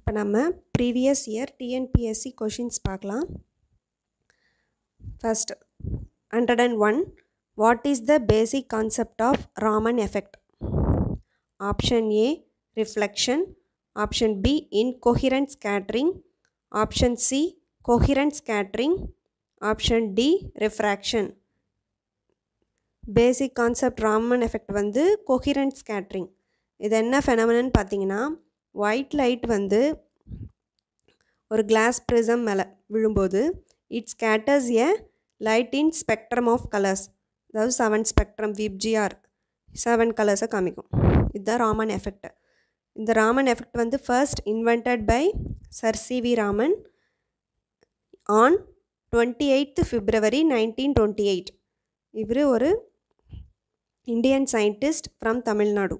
இப்போ நம்ம previous year TNPSC questions பார்க்கலாம். First 101 what is the basic concept of Raman effect? Option A reflection, option B incoherent scattering, option C coherent scattering, option D refraction. Basic concept Raman effect வந்து coherent scattering. இது என்ன ஃபெனோமெனன் பார்த்தீங்கன்னா, white light வந்து ஒரு class prism மேலே விழும்போது it scatters a light in spectrum of colours, அதாவது 7 spectrum VIBGYOR 7 கலர்ஸை காமிக்கும். இதுதான் ராமன் எஃபெக்ட். இந்த ராமன் எஃபெக்ட் வந்து first invented by sir CV Raman on 28th February 1928. இவர் ஒரு இந்தியன் சயின்டிஸ்ட் ஃப்ரம் தமிழ்நாடு.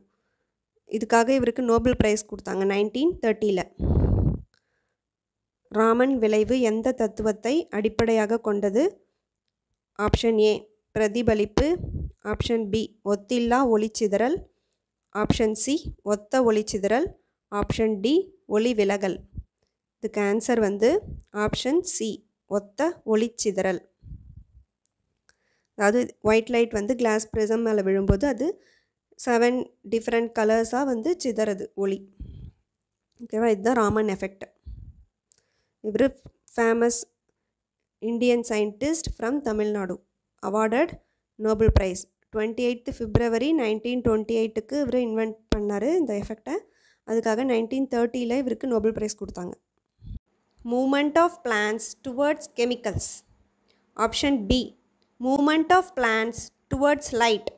இதுக்காக இவருக்கு நோபல் ப்ரைஸ் கொடுத்தாங்க 1930. ராமன் விளைவு எந்த தத்துவத்தை அடிப்படையாக கொண்டது? ஆப்ஷன் ஏ பிரதிபலிப்பு, ஆப்ஷன் பி ஒத்தில்லா ஒளிச்சிதறல், ஆப்ஷன் சி ஒத்த ஒளிச்சிதறல், ஆப்ஷன் டி ஒளி விலகல். இதுக்கு ஆன்சர் வந்து ஆப்ஷன் சி ஒத்த ஒளிச்சிதறல். அதாவது ஒயிட் லைட் வந்து கிளாஸ் ப்ரிசம் மேலே விழும்போது அது 7 டிஃப்ரெண்ட் கலர்ஸாக வந்து சிதறது ஒளி. ஓகேவா? இதுதான் ராமன் எஃபெக்ட். இவர் famous Indian scientist from Tamil Nadu, awarded Nobel prize 28th February 1928க்கு இவர் இன்வென்ட் பண்ணார் இந்த எஃபெக்டை. அதுக்காக 1930 இவருக்கு நோபல் ப்ரைஸ் கொடுத்தாங்க. Movement of plants towards chemicals. Option B movement of plants towards light,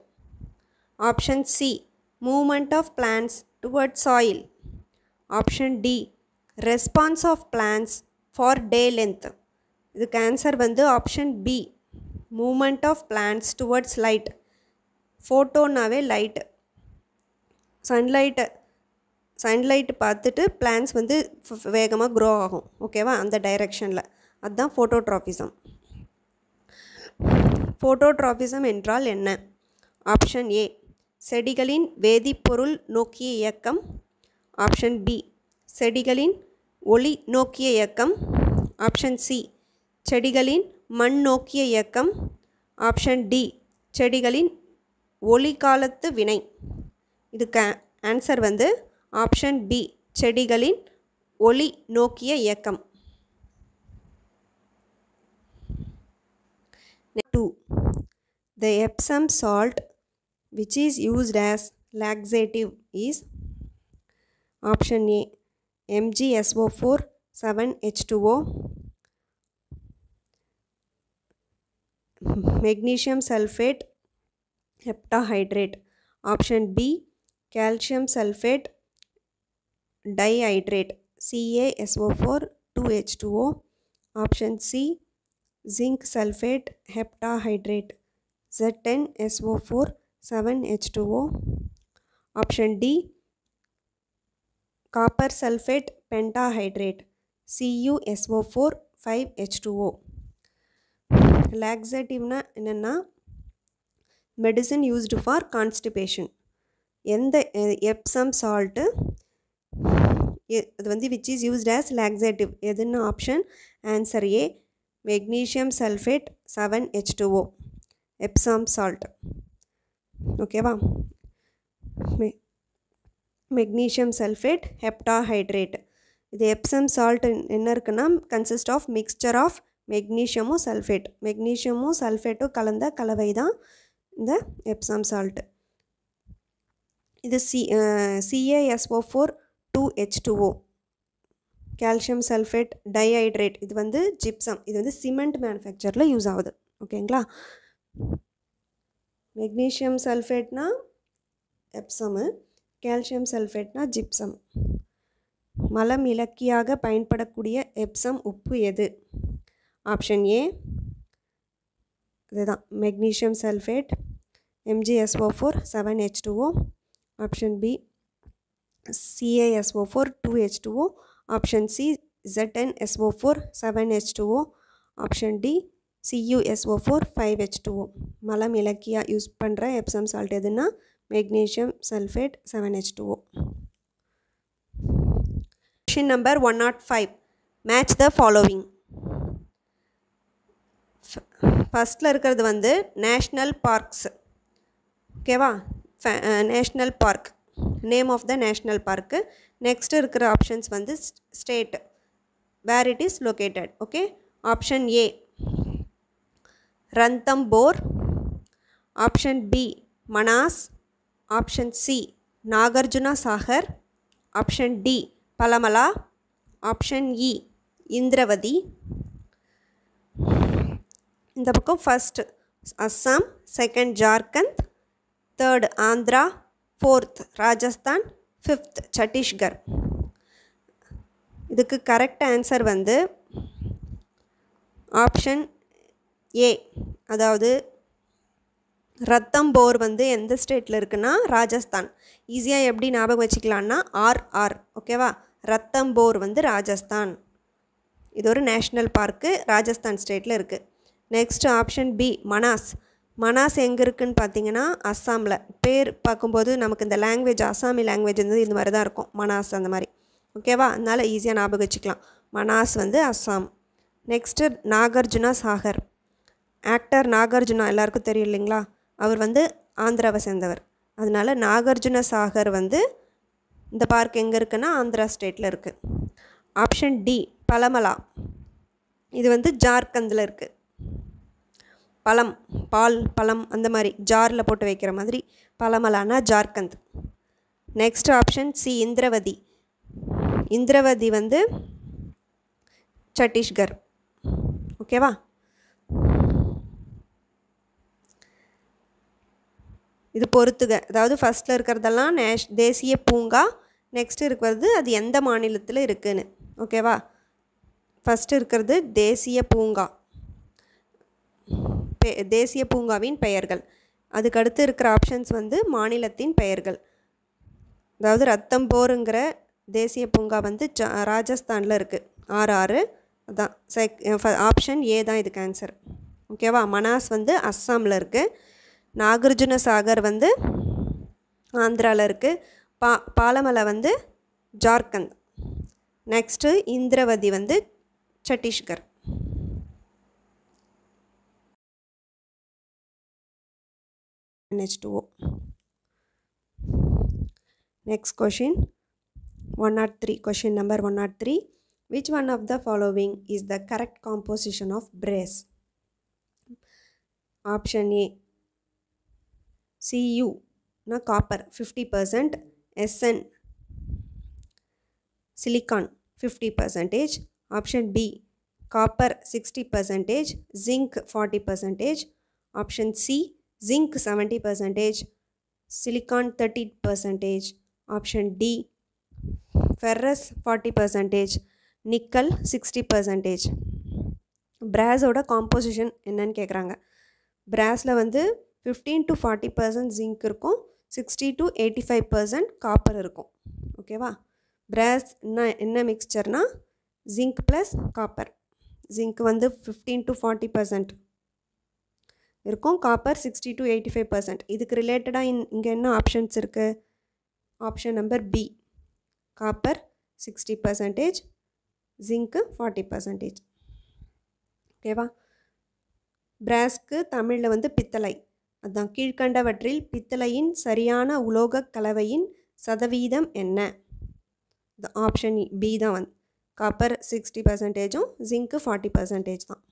option C movement of plants towards soil, option D response of plants for day length. இதுக்கு answer வந்து option B movement of plants towards light. ஃபோட்டோனாவே light, sunlight பார்த்துட்டு plans வந்து வேகமாக grow ஆகும். ஓகேவா? அந்த டைரெக்ஷனில் அதுதான் ஃபோட்டோட்ராபிசம். ஃபோட்டோட்ராபிசம் என்றால் என்ன? ஆப்ஷன் ஏ செடிகளின் வேதிப்பொருள் நோக்கிய இயக்கம், ஆப்ஷன் பி செடிகளின் ஒளி நோக்கிய இயக்கம், ஆப்ஷன் சி செடிகளின் மண் நோக்கிய இயக்கம், ஆப்ஷன் டி செடிகளின் ஒளி காலத்து வினை. இதுக்கு ஆன்சர் வந்து ஆப்ஷன் பி செடிகளின் ஒளி நோக்கிய இயக்கம். 2. The Epsom salt which is used as laxative is option A MgSO4 7H2O, magnesium sulfate heptahydrate, option B calcium sulfate dihydrate CaSO4 2H2O, option C zinc sulfate heptahydrate Z10SO4 7H2O, option D copper sulfate pentahydrate CuSO4 5H2O. laxativeனா என்னென்னா medicine used for constipation. எந்த Epsom salt அது வந்து which is used as laxative எதுன்னு option answer A magnesium sulphate 7H2O Epsom salt. ஓகேவா? Magnesium sulphate heptahydrate. இது Epsom salt என்ன இருக்குன்னா கன்சிஸ்ட் ஆஃப் மிக்ஸ்சர் ஆஃப் மெக்னீஷியமும் சல்ஃபேட், மெக்னீஷியமும் சல்ஃபேட்டும் கலந்த கலவை தான் இந்த எப்சம் சால்ட்டு. இது CaSO4 2H2O calcium sulphate dihydrate. இது வந்து ஜிப்சம். இது வந்து சிமெண்ட் மேனுஃபேக்சரில் யூஸ் ஆகுது. ஓகேங்களா? மெக்னீஷியம் சல்ஃபேட்னா எப்சமு, கால்சியம் சல்ஃபேட்னா ஜிப்சம். மலம் இலக்கியாக பயன்படக்கூடிய எப்சம் உப்பு எது? ஆப்ஷன் ஏ இதுதான் magnesium sulphate MgSO4 7H2O, option B CaSO4 2H2O, option C Z10SO4 7H2O, option D CuSO4 5H2O. மலம் இலக்கியா யூஸ் பண்ணுற எப்சம் சால்ட் எதுனா magnesium sulphate 7H2O. Question number 105. Match the following. ஃபஸ்ட்டில் இருக்கிறது வந்து நேஷ்னல் பார்க்ஸ். ஓகேவா? National park, name of the national park. Next இருக்கிற options வந்து state, where it is located. Okay, option A Ranthambore, option B Manas, option C Nagarjuna Sagar, option D Palamau, option E Indravati. இந்த பக்கம் first Assam, second Jharkhand, third Andhra, fourth Rajasthan, fifth Chhattisgarh. இதுக்கு correct answer வந்து option A, அதாவது ரத்தம்போர் வந்து எந்த ஸ்டேட்டில் இருக்குன்னா ராஜஸ்தான். ஈஸியாக எப்படி ஞாபகம் வச்சுக்கலான்னா ஆர்ஆர். ஓகேவா? ரத்தம்போர் வந்து ராஜஸ்தான். இது ஒரு நேஷ்னல் பார்க்கு, ராஜஸ்தான் ஸ்டேட்டில் இருக்குது. Next option B Manas. Manas எங்கே இருக்குதுன்னு பார்த்தீங்கன்னா அஸ்ஸாமில். பேர் பார்க்கும்போது நமக்கு இந்த லாங்குவேஜ் அஸ்ஸாமி லாங்குவேஜ் வந்து இந்த மாதிரி தான் இருக்கும், மனாஸ் அந்த மாதிரி. ஓகேவா? அதனால் ஈஸியாக ஞாபகம் வச்சுக்கலாம். மனாஸ் வந்து அஸ்ஸாம். நெக்ஸ்ட்டு நாகார்ஜுனா சாகர். ஆக்டர் நாகார்ஜுனா எல்லாருக்கும் தெரியும் இல்லைங்களா? அவர் வந்து ஆந்திராவை சேர்ந்தவர். அதனால் நாகார்ஜுன சாகர் வந்து இந்த பார்க் எங்கே இருக்குன்னா ஆந்திரா ஸ்டேட்டில் இருக்குது. ஆப்ஷன் டி பலமலா, இது வந்து ஜார்க்கண்டில் இருக்குது. பழம், பால், பழம் அந்த மாதிரி ஜாரில் போட்டு வைக்கிற மாதிரி பலமலானா Jharkhand. Next option C Indravati. Indravati வந்து சத்தீஸ்கர். ஓகேவா? இது பொறுத்துக, அதாவது ஃபஸ்ட்டில் இருக்கிறதெல்லாம் தேசிய பூங்கா, நெக்ஸ்ட் இருக்கிறது அது எந்த மாநிலத்தில் இருக்குதுன்னு. ஓகேவா? ஃபஸ்ட்டு இருக்கிறது தேசிய பூங்கா, தேசிய பூங்காவின் பெயர்கள். அதுக்கடுத்து இருக்கிற ஆப்ஷன்ஸ் வந்து மாநிலத்தின் பெயர்கள். அதாவது ரத்தம்போருங்கிற தேசிய பூங்கா வந்து ராஜஸ்தானில் இருக்குது, ஆறு. அதான் ஆப்ஷன் ஏ தான் இதுக்கு ஆன்சர். ஓகேவா? மனாஸ் வந்து அஸ்ஸாமில் இருக்குது. நாகார்ஜுன சாகர் வந்து ஆந்திராவில் இருக்குது. பாலமலை வந்து ஜார்க்கண்ட். நெக்ஸ்ட்டு இந்திரவதி வந்து Chhattisgarh. H2O. Next question 103. Question number 103. Which one of the following is the correct composition of brass? Option A Cu na copper 50%, Sn silicon 50%, option B copper 60%, zinc 40%, option C zinc 70%, silicon 30%, option D ferrous 40%, nickel 60%. பிராஸோட composition என்னன்னு கேட்குறாங்க. பிராஸில் வந்து 15 to 40% zinc இருக்கும், 60 to 85% copper இருக்கும். ஓகேவா? பிராஸ் என்ன மிக்சர்னா zinc plus copper. Zinc வந்து 15 to 40% இருக்கும், copper 60 to 85%. இதுக்கு ரிலேட்டடாக இங்கே என்ன ஆப்ஷன்ஸ் இருக்குது? ஆப்ஷன் நம்பர் பி காப்பர் 60%, ஜிங்க்கு 40%. ஓகேவா? பிராஸ்க்கு தமிழில் வந்து பித்தளை. அதுதான் கீழ்கண்டவற்றில் பித்தளையின் சரியான உலோக கலவையின் சதவீதம் என்ன? ஆப்ஷன் பி தான் வந்து காப்பர் 60%, ஜிங்க்கு 40% தான்.